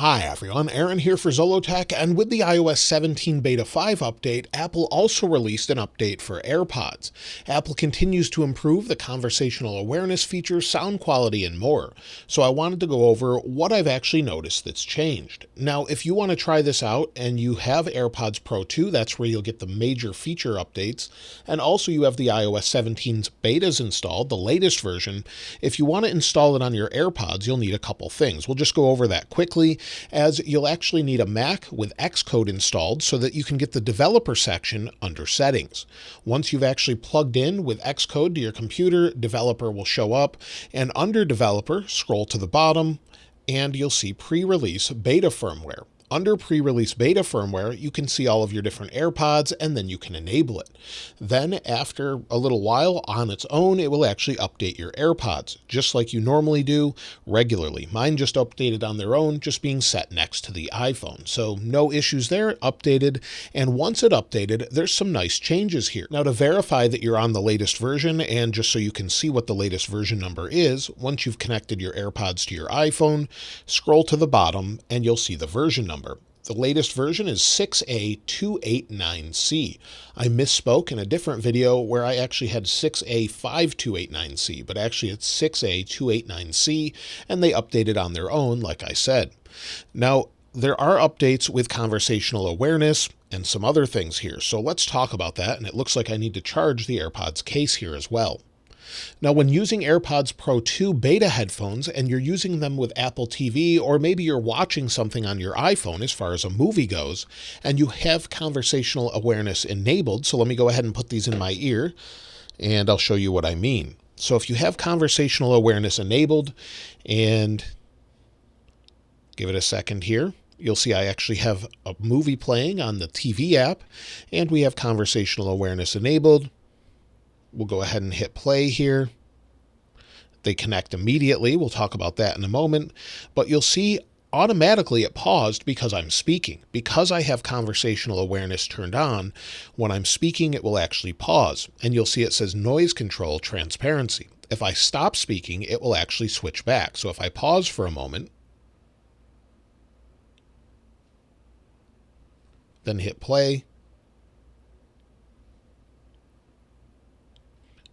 Hi everyone, Aaron here for Zollotech, and with the iOS 17 Beta 5 update, Apple also released an update for AirPods. Apple continues to improve the conversational awareness feature, sound quality, and more. So I wanted to go over what I've actually noticed that's changed. Now, if you want to try this out and you have AirPods Pro 2, that's where you'll get the major feature updates, and also you have the iOS 17's betas installed, the latest version. If you want to install it on your AirPods, you'll need a couple things. We'll just go over that quickly, as you'll actually need a Mac with Xcode installed so that you can get the developer section under settings. Once you've actually plugged in with Xcode to your computer, developer will show up, and under developer, scroll to the bottom, and you'll see pre-release beta firmware. Under pre-release beta firmware, you can see all of your different AirPods, and then you can enable it. Then after a little while on its own, it will actually update your AirPods, just like you normally do regularly. Mine just updated on their own, just being set next to the iPhone. So no issues there, updated. And once it updated, there's some nice changes here. Now to verify that you're on the latest version, and just so you can see what the latest version number is, once you've connected your AirPods to your iPhone, scroll to the bottom and you'll see the version number. The latest version is 6A289c. I misspoke in a different video where I actually had 6A5289c, but actually it's 6A289c, and they updated on their own, like I said. Now, there are updates with conversational awareness and some other things here, so let's talk about that, and it looks like I need to charge the AirPods case here as well. Now, when using AirPods Pro 2 beta headphones and you're using them with Apple TV, or maybe you're watching something on your iPhone as far as a movie goes, and you have conversational awareness enabled, so let me go ahead and put these in my ear, and I'll show you what I mean. So if you have conversational awareness enabled, and give it a second here, you'll see I actually have a movie playing on the TV app, and we have conversational awareness enabled. We'll go ahead and hit play here. They connect immediately. We'll talk about that in a moment. But you'll see automatically it paused because I'm speaking. Because I have conversational awareness turned on, when I'm speaking, it will actually pause. And you'll see it says noise control transparency. If I stop speaking, it will actually switch back. So if I pause for a moment, then hit play,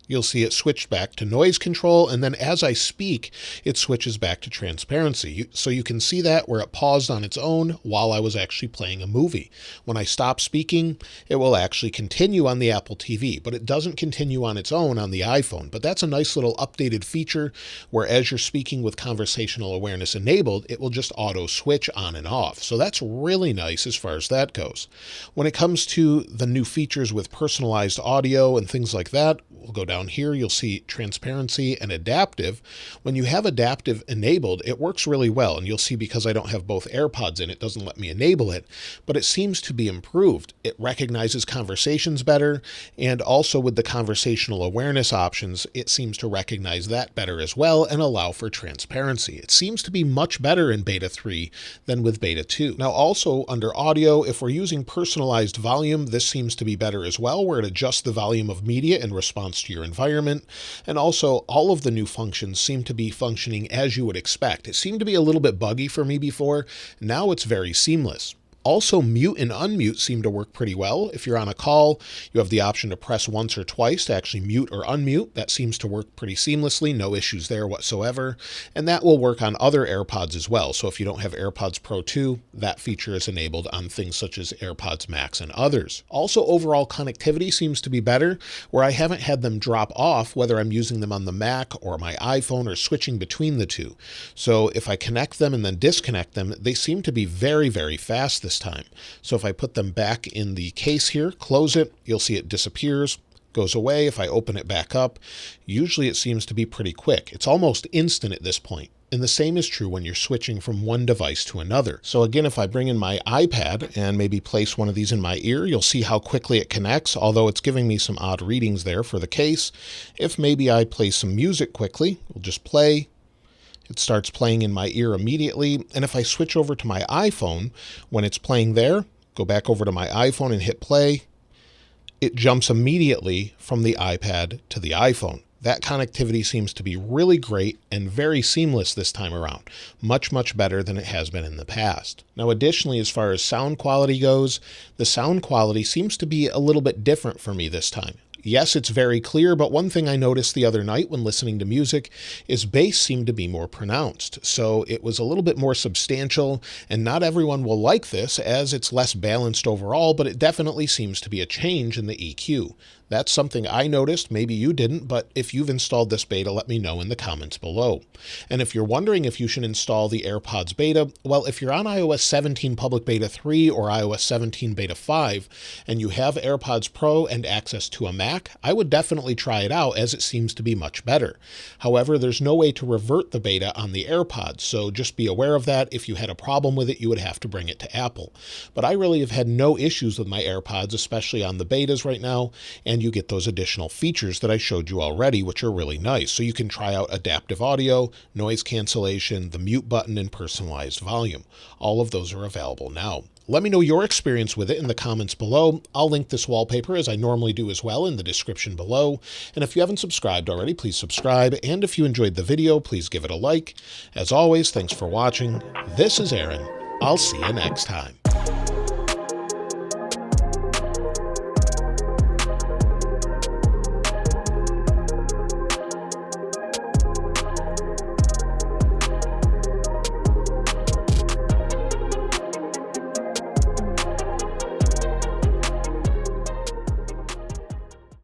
you'll see it switched back to noise control, and then as I speak, it switches back to transparency. So you can see that where it paused on its own while I was actually playing a movie. When I stop speaking, it will actually continue on the Apple TV, but it doesn't continue on its own on the iPhone. But that's a nice little updated feature where as you're speaking with conversational awareness enabled, it will just auto switch on and off. So that's really nice as far as that goes. When it comes to the new features with personalized audio and things like that, we'll go down here, you'll see transparency and adaptive. When you have adaptive enabled, it works really well. And you'll see because I don't have both AirPods in, it doesn't let me enable it, but it seems to be improved. It recognizes conversations better. And also with the conversational awareness options, it seems to recognize that better as well and allow for transparency. It seems to be much better in Beta 3 than with Beta 2. Now also under audio, if we're using personalized volume, this seems to be better as well, where it adjusts the volume of media in response to your environment. And also all of the new functions seem to be functioning as you would expect. It seemed to be a little bit buggy for me before. Now it's very seamless. Also, mute and unmute seem to work pretty well. If you're on a call, you have the option to press once or twice to actually mute or unmute. That seems to work pretty seamlessly. No issues there whatsoever. And that will work on other AirPods as well. So if you don't have AirPods Pro 2, that feature is enabled on things such as AirPods Max and others. Also, overall connectivity seems to be better, where I haven't had them drop off, whether I'm using them on the Mac or my iPhone or switching between the two. So if I connect them and then disconnect them, they seem to be very, very fast this time. So if I put them back in the case here, close it, you'll see it disappears, goes away. If I open it back up, usually it seems to be pretty quick. It's almost instant at this point. And the same is true when you're switching from one device to another. So again, if I bring in my iPad and maybe place one of these in my ear, you'll see how quickly it connects, although it's giving me some odd readings there for the case. If maybe I play some music quickly, we'll just play. It starts playing in my ear immediately. And if I switch over to my iPhone, when it's playing there, go back over to my iPhone and hit play, it jumps immediately from the iPad to the iPhone. That connectivity seems to be really great and very seamless this time around, much, much better than it has been in the past. Now, additionally, as far as sound quality goes, the sound quality seems to be a little bit different for me this time. Yes, it's very clear, but one thing I noticed the other night when listening to music is bass seemed to be more pronounced. So it was a little bit more substantial, and not everyone will like this as it's less balanced overall, but it definitely seems to be a change in the EQ. That's something I noticed, maybe you didn't, but if you've installed this beta, let me know in the comments below. And if you're wondering if you should install the AirPods Beta, well, if you're on iOS 17 Public Beta 3 or iOS 17 Beta 5, and you have AirPods Pro and access to a Mac, I would definitely try it out as it seems to be much better. However, there's no way to revert the beta on the AirPods, so just be aware of that. If you had a problem with it, you would have to bring it to Apple. But I really have had no issues with my AirPods, especially on the betas right now, and you get those additional features that I showed you already, which are really nice. So you can try out adaptive audio, noise cancellation, the mute button, and personalized volume. All of those are available now. Let me know your experience with it in the comments below. I'll link this wallpaper, as I normally do as well, in the description below. And if you haven't subscribed already, please subscribe. And if you enjoyed the video, please give it a like. As always, thanks for watching. This is Aaron. I'll see you next time.